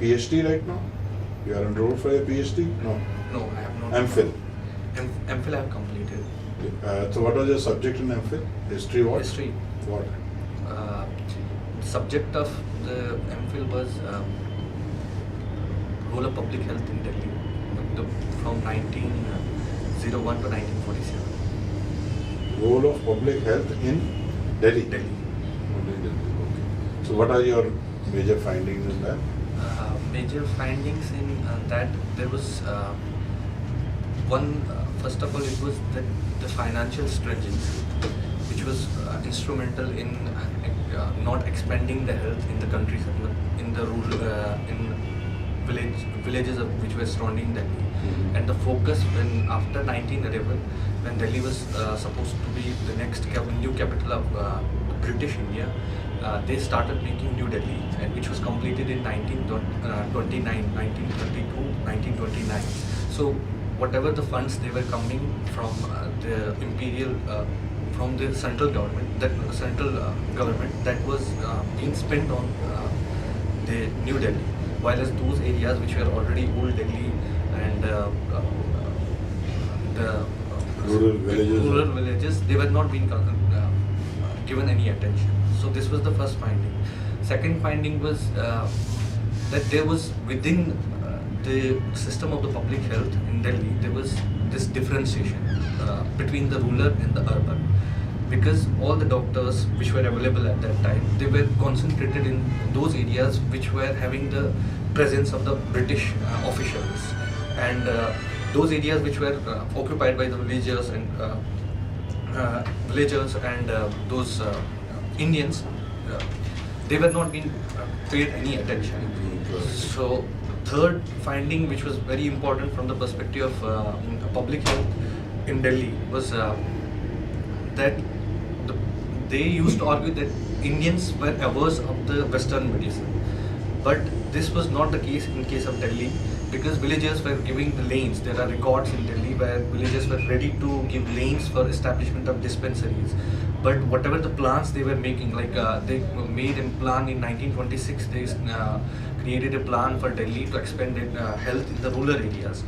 PhD right now? You are enrolled for a PhD? No. No, I have not. MPhil. MPhil I have completed. So what was your subject in MPhil? History what? History. What? Subject of the MPhil was role of public health in Delhi from 1901 to 1947. Role of public health in Delhi? Delhi. Only Delhi, okay. So what are your major findings in that? Major findings in that there was one, first of all, it was that the financial stringency, which was instrumental in not expanding the health in the countries, in the rural, in villages which were surrounding Delhi. Mm-hmm. And the focus when after 1911, when Delhi was supposed to be the next new capital of British India, they started making New Delhi, and which was completed in 1929. So whatever the funds they were coming from the imperial, from the central government, that was being spent on the New Delhi, while as those areas which were already old Delhi and the rural villages, they were not being given any attention. So this was the first finding. Second finding was that there was within the system of the public health in Delhi, there was this differentiation between the rural and the urban, because all the doctors which were available at that time, they were concentrated in those areas which were having the presence of the British officials, and those areas which were occupied by the villagers and those Indians, they were not being paid any attention. So third finding, which was very important from the perspective of public health in Delhi, was that they used to argue that Indians were averse of the Western medicine, but this was not the case in case of Delhi, because villagers were giving the lanes. There are records in Delhi where villagers were ready to give lanes for establishment of dispensaries. But whatever the plans they were making, like they made a plan in 1926, they created a plan for Delhi to expand health in the rural areas.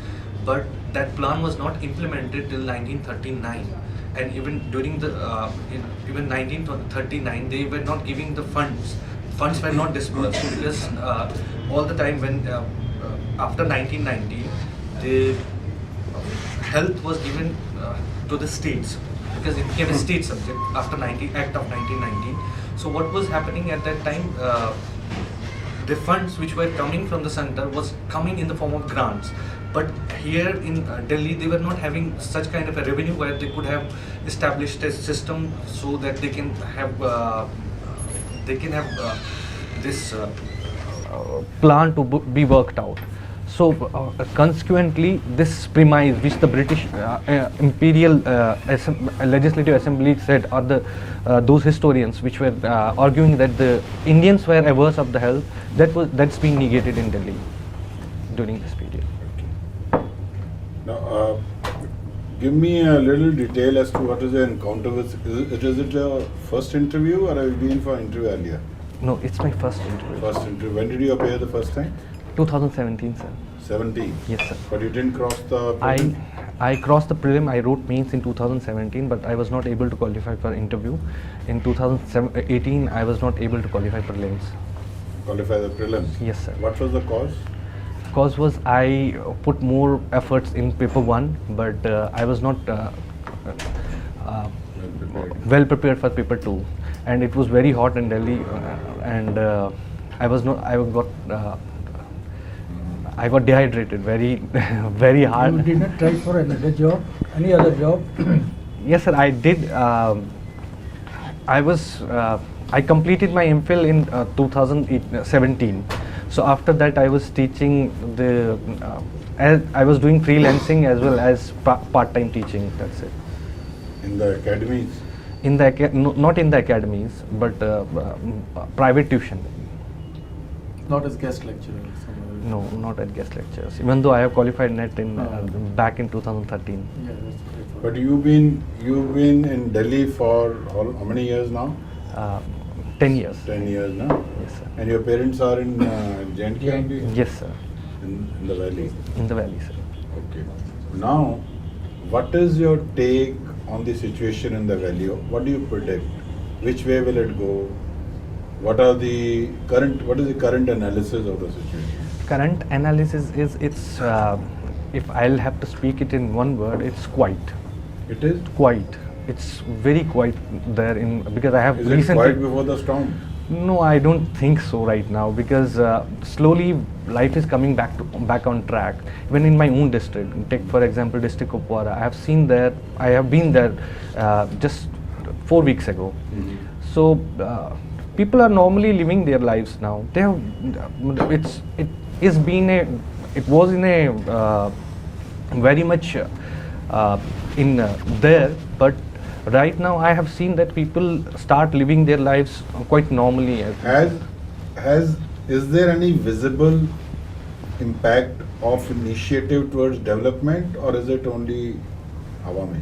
But that plan was not implemented till 1939. And even during the even 1939, they were not giving the funds. Funds were not dispersed because all the time when after 1990, the health was given to the states, because it became a state subject after Act of 1919. So what was happening at that time? The funds which were coming from the center was coming in the form of grants. But here in Delhi, they were not having such kind of a revenue where they could have established a system so that they can have this plan to be worked out. So consequently, this premise which the British Imperial Legislative Assembly said, or those historians which were arguing that the Indians were averse of the health, that's being negated in Delhi during this period. Now, give me a little detail as to what is the encounter with. Is it your first interview, or have you been for interview earlier? No, it's my first interview. First interview. When did you appear the first time? 2017, sir. 17. Yes, sir. But you didn't cross the prelim? I crossed the prelim. I wrote mains in 2017, but I was not able to qualify for interview. In 2018, I was not able to qualify for prelims. Qualify the prelims? Yes, sir. What was the cause? Cause was I put more efforts in paper 1, but I was not well prepared for paper 2, and it was very hot in Delhi, and I got dehydrated very very hard. You did not try for another job, any other job? Yes, sir, I did. I completed my MPhil in 2017. So after that, I was teaching I was doing freelancing as well as part-time teaching. That's it. In the academies? Not in the academies, but private tuition. Not as guest lecturer? No, not at guest lectures. Even though I have qualified NET back in 2013. Yeah, that's great. But you've been in Delhi for how many years now? 10 years. 10 years, no? Yes, sir. And your parents are in J&K only? Yes, sir. In the valley. In the valley, sir. Okay. Now, what is your take on the situation in the valley? What do you predict? Which way will it go? What is the current analysis of the situation? Current analysis is it's if I'll have to speak it in one word, it's quiet. It is? Quiet. It's very quiet there because I have Is it recently. quiet before the storm? No, I don't think so right now because slowly life is coming back on track. Even in my own district, take for example district Kupwara, I have been there just 4 weeks ago. Mhm. So people are normally living their lives now. They have it was in a very much there, but right now I have seen that people start living their lives quite normally. Is there any visible impact of initiative towards development, or is it only हवा में?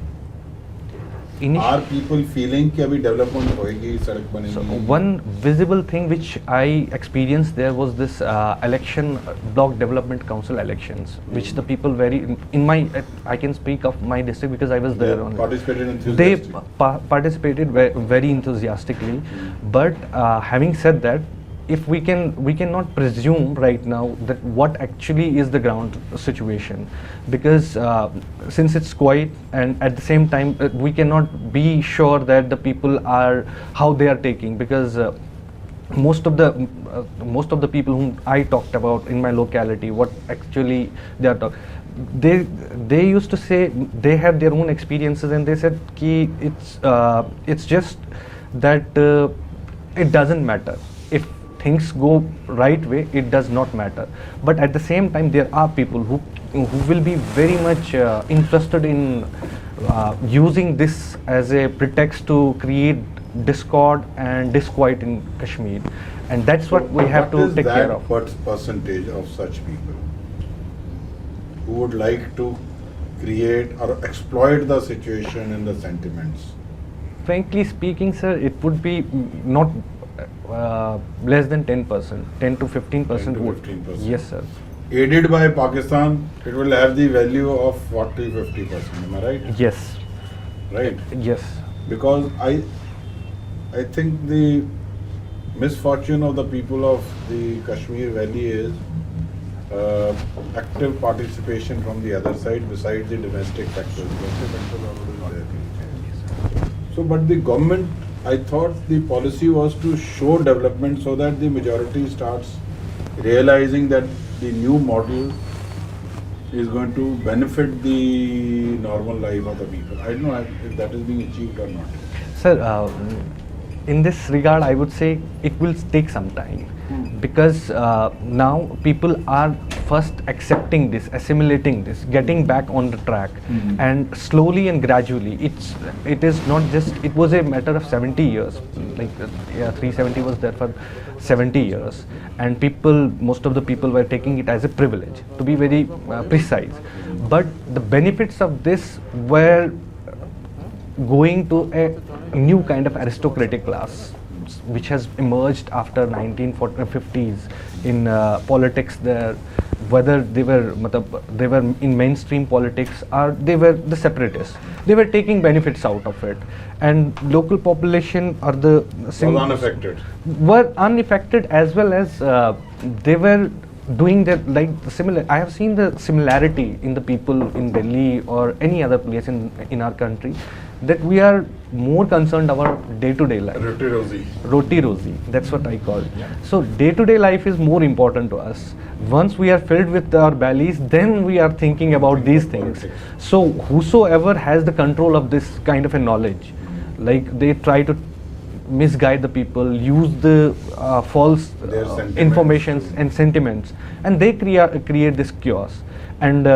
Are people feeling कि अभी development होएगी, सड़क So बनेगी? one visible thing which I experienced there was this election, block development council elections, which the people I can speak of my district because I was there. They On participated They enthusiastically. participated very enthusiastically, but having said that, if we cannot presume right now that what actually is the ground situation, because since it's quiet and at the same time we cannot be sure that the people are how they are taking, because most of the people whom I talked about in my locality, what actually they are talking, they used to say they had their own experiences and they said ki it's just that it doesn't matter if things go right way, it does not matter. But at the same time, there are people who will be very much interested in using this as a pretext to create discord and disquiet in Kashmir, and that's what we have to take care of. What percentage of such people who would like to create or exploit the situation and the sentiments? Frankly speaking, sir, it would be not less than 10%, 10 to 15%. 10 to would. 15%. Yes, sir. Aided by Pakistan, it will have the value of 40-50%. Am I right? Yes. Right. Yes. Because I think the misfortune of the people of the Kashmir Valley is active participation from the other side besides the domestic factors. Domestic factors are already there. So, but the government, I thought the policy was to show development so that the majority starts realizing that the new model is going to benefit the normal life of the people. I don't know if that is being achieved or not. Sir, in this regard, I would say it will take some time because now people are first accepting this, assimilating this, getting back on the track, and slowly and gradually. It is not just. It was a matter of 70 years. Like 370 was there for 70 years, and most of the people were taking it as a privilege, to be very precise. But the benefits of this were going to a new kind of aristocratic class which has emerged after 1950s in politics there, whether they were in mainstream politics or they were the separatists. They were taking benefits out of it, and local population or the were unaffected as well as they were doing that similar. I have seen the similarity in the people in Delhi or any other place in our country, that we are more concerned about day-to-day life. Roti Rozi, that's what I call it. Yeah. So day-to-day life is more important to us. Once we are filled with our bellies, then we are thinking about these things. So whosoever has the control of this kind of a knowledge, like they try to misguide the people, use the false information and sentiments, and they create this chaos. And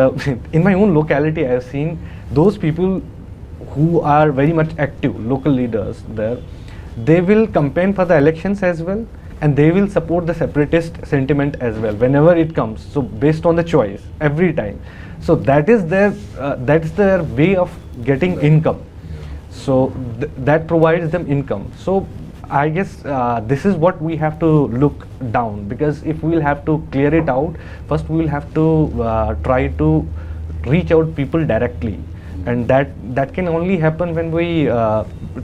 in my own locality, I have seen those people who are very much active, local leaders there, they will campaign for the elections as well, and they will support the separatist sentiment as well whenever it comes. So based on the choice every time. So that's their way of getting income. So that provides them income. So I guess this is what we have to look down, because if we'll have to clear it out, first we will have to try to reach out people directly, and that can only happen when we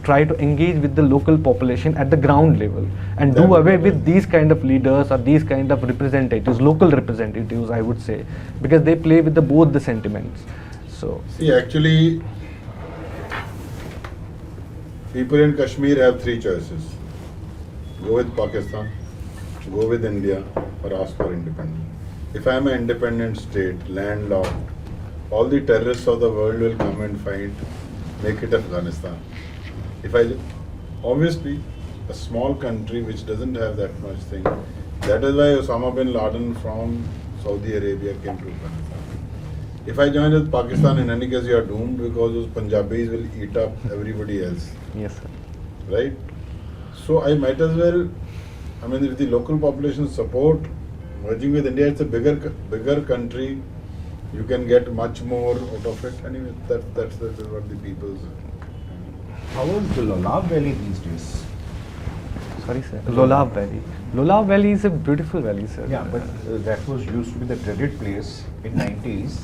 try to engage with the local population at the ground level and do away with these kind of leaders or these kind of representatives, local representatives, I would say, because they play with both the sentiments. So See, actually, people in Kashmir have three choices. Go with Pakistan, go with India, or ask for independence. If I am an independent state, landlocked, all the terrorists of the world will come and fight, make it Afghanistan. Obviously, a small country which doesn't have that much thing, that is why Osama bin Laden from Saudi Arabia came to Afghanistan. If I join with Pakistan, in any case you are doomed, because those Punjabis will eat up everybody else, yes, sir. right? So I might as well, I mean, if the local population support merging with India, it's a bigger country, you can get much more out of it. Anyway, that's what the people's. How is the Lonav Valley these days? Sorry, sir. Lolav Valley. Lolav Valley is a beautiful valley, sir. Yeah, but that was used to be the dreaded place in 90s.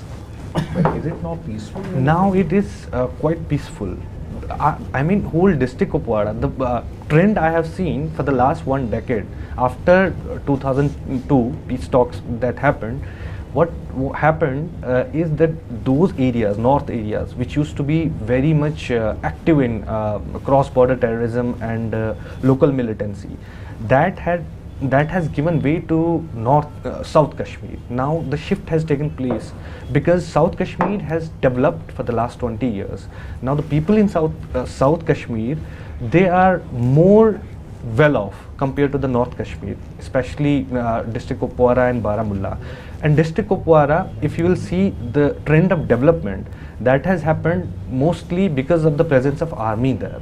But is it now peaceful? Now it is quite peaceful. I mean, whole district of Kupwara, the trend I have seen for the last 1 decade, after 2002 peace talks that happened, what happened is that those areas, north areas, which used to be very much active in cross-border terrorism and local militancy, that has given way to South Kashmir. Now the shift has taken place because South Kashmir has developed for the last 20 years. Now the people in South Kashmir, they are more well off compared to the North Kashmir, especially district Kupwara and Baramulla. And district Kupwara, if you will see the trend of development, that has happened mostly because of the presence of army there,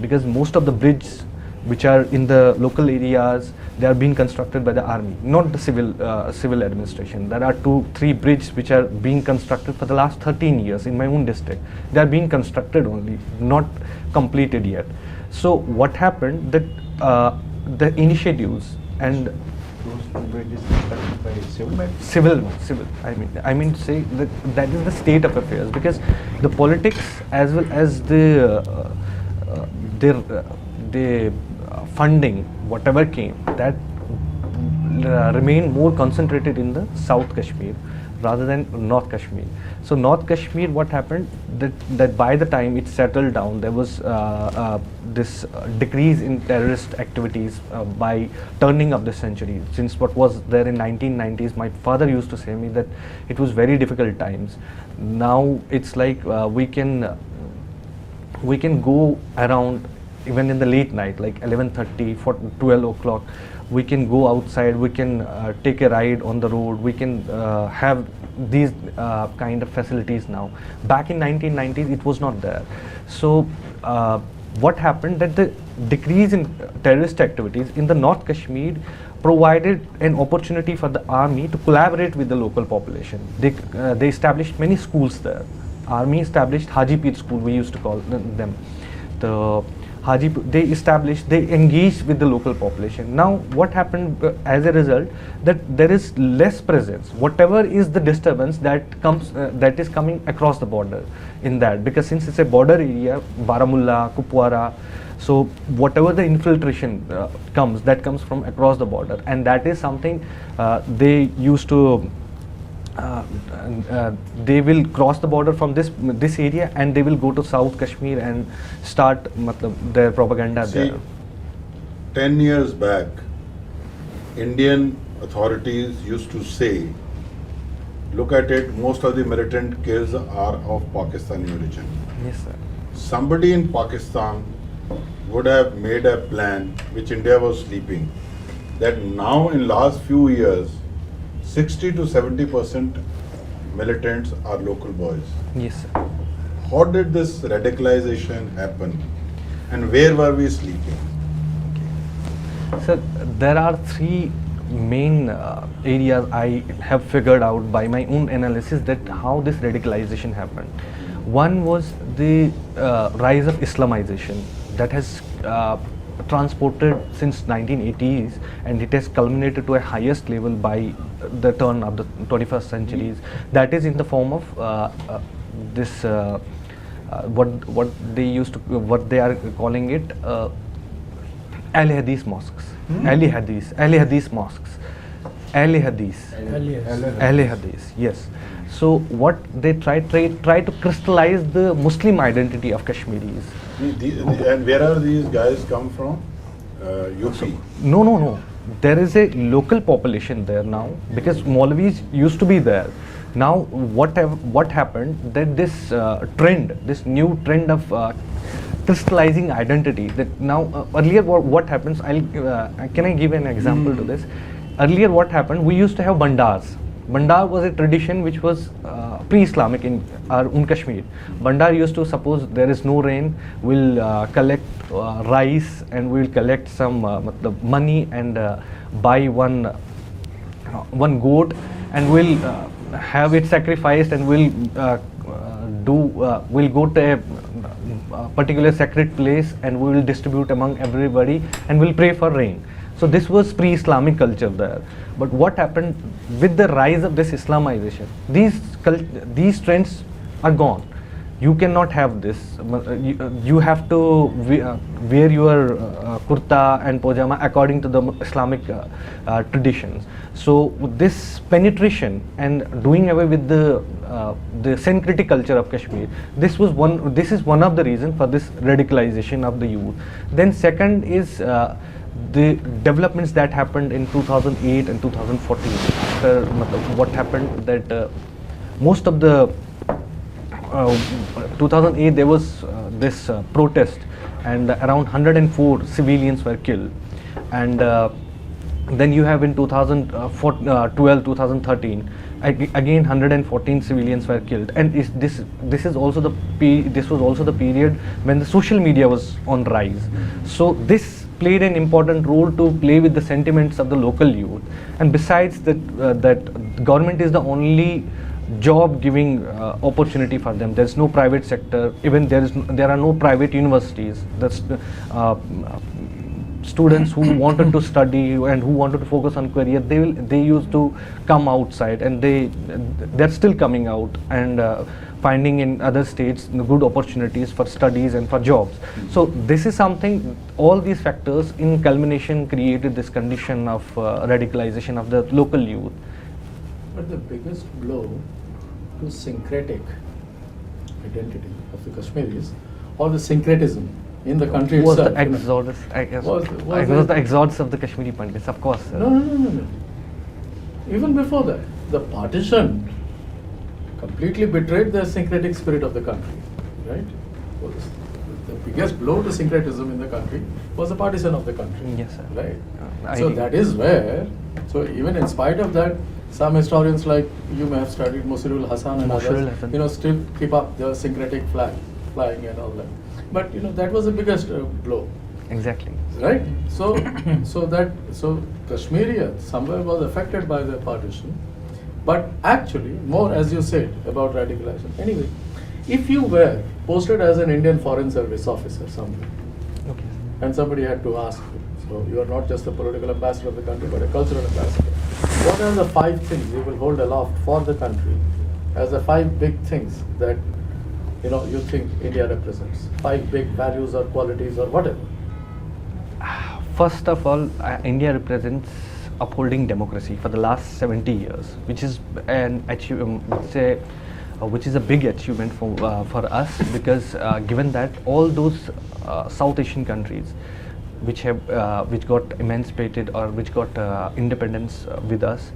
because most of the bridges which are in the local areas, they are being constructed by the army, not the civil administration. There are 2-3 bridges which are being constructed for the last 13 years in my own district. They are being constructed only, not completed yet. So what happened that the initiatives and Those bridges constructed by civil. civil. I mean to say that is the state of affairs, because the politics as well as the funding, whatever came, that remained more concentrated in the South Kashmir rather than North Kashmir. So North Kashmir, what happened that by the time it settled down, there was this decrease in terrorist activities by turning of the century. Since what was there in 1990s, my father used to say me that it was very difficult times. Now it's like we can go around even in the late night, like 11:30, 12 o'clock. We can go outside, we can take a ride on the road, we can have these kind of facilities now. Back in 1990s, it was not there. So what happened that the decrease in terrorist activities in the North Kashmir provided an opportunity for the army to collaborate with the local population. They established many schools there. Army established Haji Pir school, we used to call them. They engaged with the local population. Now what happened as a result, that there is less presence, whatever is the disturbance that is coming across the border in that, because since it's a border area, Baramulla, Kupwara, so whatever the infiltration comes from across the border, and that is something they used to they will cross the border from this area and they will go to South Kashmir and start their propaganda See, there. 10 years back, Indian authorities used to say, look at it, most of the militant kills are of Pakistani origin. Yes, sir. Somebody in Pakistan would have made a plan which India was sleeping, that now in last few years 60 to 70% militants are local boys. Yes, sir. How did this radicalization happen and where were we sleeping? Sir, there are 3 main areas I have figured out by my own analysis that how this radicalization happened. One was the rise of Islamization that has transported since 1980s, and it has culminated to a highest level by the turn of the 21st centuries. That is in the form of this what they are calling it Al Hadith mosques, Al Hadith mosques, Al Hadith. Ahle Hadith, yes. So what they try to crystallize the Muslim identity of Kashmiris. And where are these guys come from? UP. No. There is a local population there now because Maulvis used to be there. Now what happened that this new trend of crystallizing identity, that now earlier what happens, can I give an example to this? Earlier what happened, we used to have bandars. Bandar was a tradition which was pre-Islamic in Kashmir. Bandar used to, suppose there is no rain, we'll collect rice and we'll collect some money and buy one goat and we'll have it sacrificed and we'll go to a particular sacred place and we will distribute among everybody and we'll pray for rain. So this was pre-Islamic culture there. But what happened with the rise of this Islamization? These trends are gone. You cannot have this. You have to wear your kurta and pajama according to the Islamic traditions. So this penetration and doing away with the syncretic culture of Kashmir, this is one of the reasons for this radicalization of the youth. Then second is the developments that happened in 2008 and 2014. After what happened that most of the 2008 there was this protest and around 104 civilians were killed, and then you have in 2012 2013 again 114 civilians were killed, and this was also the period when the social media was on rise. So this played an important role to play with the sentiments of the local youth. And besides that government is the only job giving opportunity for them. There's no private sector, even there are no private universities. That's students who wanted to study and who wanted to focus on career, they used to come outside, and they're still coming out and finding in other states good opportunities for studies and for jobs. So this is something, all these factors in culmination created this condition of radicalization of the local youth. But the biggest blow to syncretic identity of the Kashmiris, or the syncretism in the country Was itself. the exodus, I guess. Was Was the exodus of the Kashmiri Pandits, of course. Sir. No. Even before that, the partition completely betrayed the syncretic spirit of the country, right? The biggest blow to syncretism in the country was the partition of the country. Yes, sir. Right. So that is where, so even in spite of that, some historians like you may have studied Musirul Hasan and Musirul others, Hasan. Still keep up the syncretic flag flying and all that. But that was the biggest blow, Exactly. right? So Kashmirians somewhere was affected by the partition, but actually more, as you said, about radicalization. Anyway, if you were posted as an Indian Foreign Service officer somewhere, Okay. and somebody had to ask you, so you are not just a political ambassador of the country, but a cultural ambassador. What are the 5 things you will hold aloft for the country as the 5 big things that you think India represents? 5 big values or qualities or whatever. First of all, India represents upholding democracy for the last 70 years, which is an achievement, which is a big achievement for us, because given that all those South Asian countries which got emancipated or which got independence with us,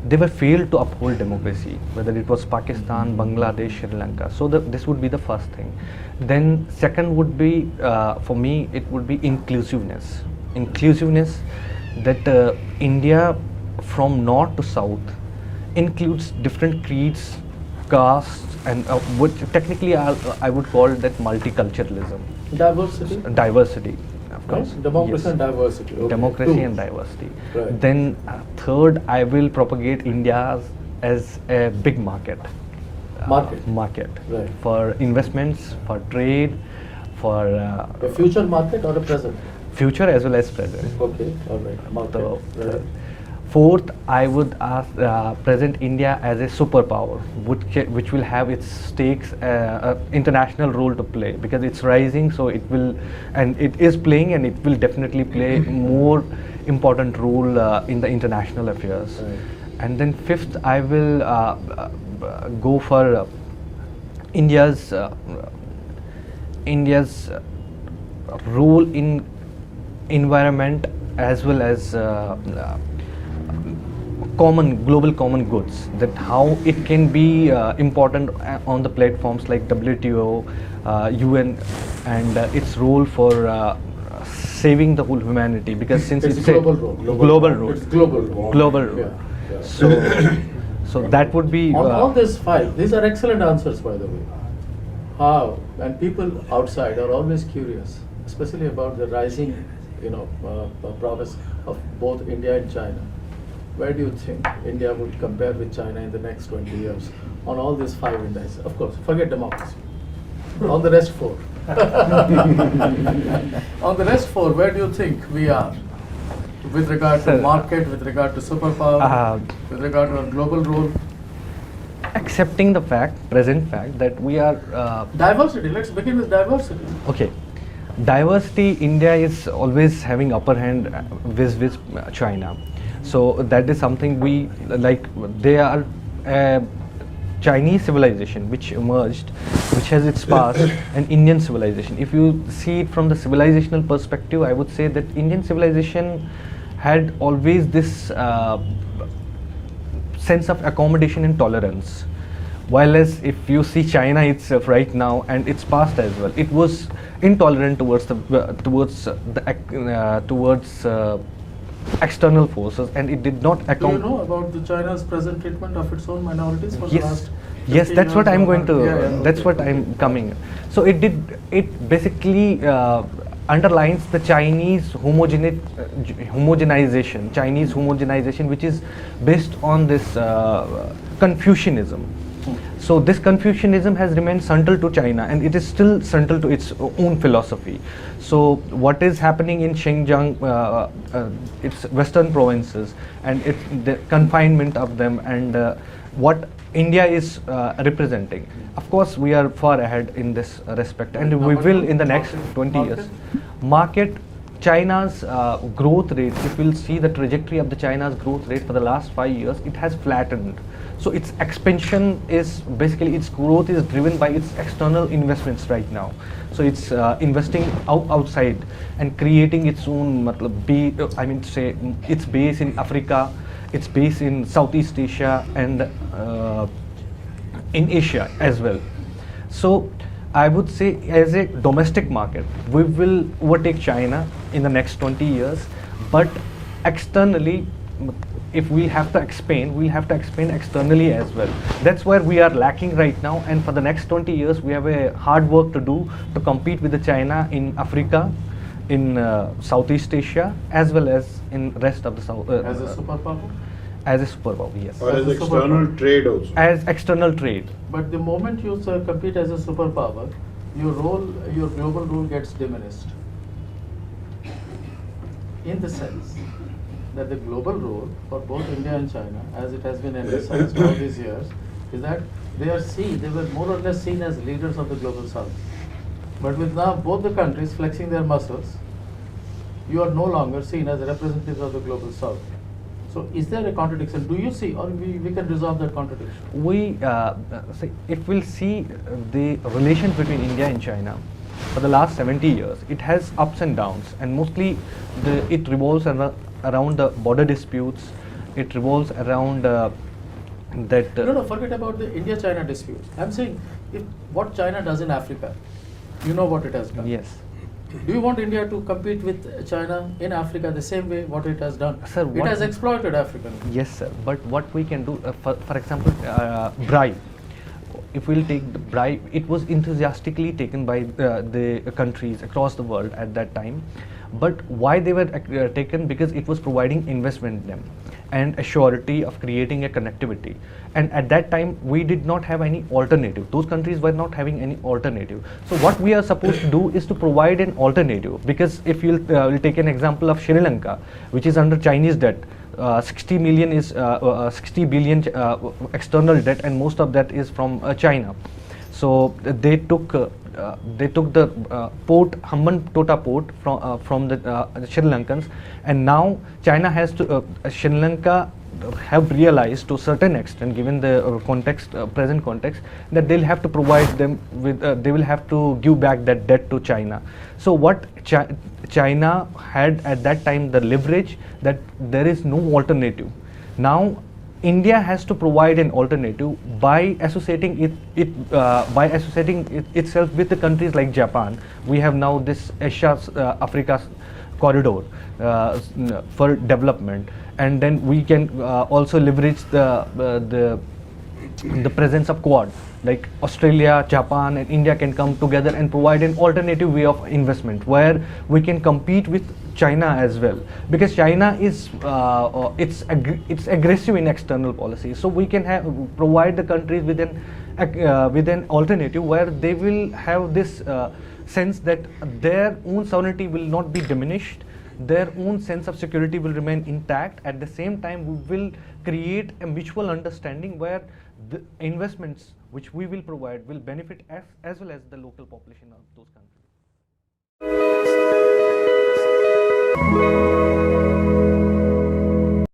they were failed to uphold democracy, whether it was Pakistan, Bangladesh, Sri Lanka. So this would be the first thing. Then second would be, for me, it would be inclusiveness. Inclusiveness that India from north to south includes different creeds, castes, and which technically I would call that multiculturalism. Diversity. Of course. Right? Democracy Yes. and diversity. Okay. Democracy 2. and diversity. Right. Then third, I will propagate India as a big market. Market. Right. For investments, for trade, for A future market or a present? future as well as present. Okay, all right. Market. So, Right. fourth, I would ask, present India as a superpower, which will have its stakes, international role to play, because it's rising, so it will, and it is playing, and it will definitely play more important role in the international affairs. Right. And then fifth, I will go for India's role in environment as well as global common goods, that how it can be important on the platforms like WTO, UN, and its role for saving the whole humanity, because since It's it's global a role. global role, It's global role. global role. Yeah, yeah. So that would be On all these five, these are excellent answers, by the way. How? And people outside are always curious, especially about the rising, prowess of both India and China. Where do you think India would compare with China in the next 20 years on all these five indices? Of course, forget democracy. On the rest four. On the rest four, where do you think we are with regard to Sir, market, with regard to superpower, with regard to our global role? accepting the present fact that we are Diversity, let's begin with diversity. okay. Diversity, India is always having upper hand with China. So that is something we like. They are Chinese civilization which emerged, which has its past, and Indian civilization. If you see it from the civilizational perspective, I would say that Indian civilization had always this sense of accommodation and tolerance. While as if you see China itself right now and its past as well, it was intolerant towards external forces, and it did not Do you account. know about the China's present treatment of its own minorities for the Yes, last yes, 15 that's what years I'm or going to. more? Yeah, yeah, That's okay. what I'm coming. So it basically underlines the Chinese homogenization, which is based on this Confucianism. So this Confucianism has remained central to China, and it is still central to its own philosophy. So what is happening in Xinjiang, its western provinces, and the confinement of them, and what India is representing. Of course, we are far ahead in this respect, and we will in the next 20 years. Market, China's growth rate, if we'll see the trajectory of the China's growth rate for the last 5 years, it has flattened. So its expansion is basically, its growth is driven by its external investments right now. So it's investing outside and creating its own, its base in Africa, its base in Southeast Asia, and in Asia as well. So I would say, as a domestic market, we will overtake China in the next 20 years, but externally, if we have to expand, we'll have to expand externally as well. That's where we are lacking right now, and for the next 20 years, we have a hard work to do to compete with the China in Africa, in Southeast Asia, as well as in rest of the South. As a superpower? As a superpower, yes. Or as As a external superpower. trade also. As external trade. But the moment you compete as a superpower, your global role gets diminished. In the sense that the global role for both India and China, as it has been emphasized all these years, is that they were more or less seen as leaders of the global south. But with now both the countries flexing their muscles, you are no longer seen as representatives of the global south. So is there a contradiction? Do you see, or we can resolve that contradiction? We if we'll see the relation between India and China for the last 70 years, it has ups and downs, and mostly it revolves around the border disputes. It revolves around that. No, forget about the India-China disputes. I'm saying, if what China does in Africa, you know what it has done. Yes. Do you want India to compete with China in Africa the same way what it has done? Sir, it what- has exploited Africa. Yes, sir. But what we can do, for example, bribe. If we'll take the bribe, it was enthusiastically taken by the countries across the world at that time. But why they were taken? Because it was providing investment in them. and a surety of creating a connectivity. And at that time, we did not have any alternative. Those countries were not having any alternative. So what we are supposed to do is to provide an alternative. Because if we'll take an example of Sri Lanka, which is under Chinese debt, 60 million is 60 billion external debt, and most of that is from China. So they took the port, Hambantota port from the Sri Lankans, and now China has to Sri Lanka have realized to a certain extent, given the context, present context, that they'll have to provide them with, they will have to give back that debt to China. So what China had at that time, the leverage that there is no alternative. Now India has to provide an alternative by associating itself with the countries like Japan. We have now this Asia Africa corridor for development, and then we can also leverage the presence of Quad, like Australia, Japan and India can come together and provide an alternative way of investment where we can compete with China as well, because China is it's aggressive in external policy. So we can provide the countries with an alternative where they will have this sense that their own sovereignty will not be diminished, their own sense of security will remain intact. At the same time, we will create a mutual understanding where the investments which we will provide will benefit as well as the local population of those countries.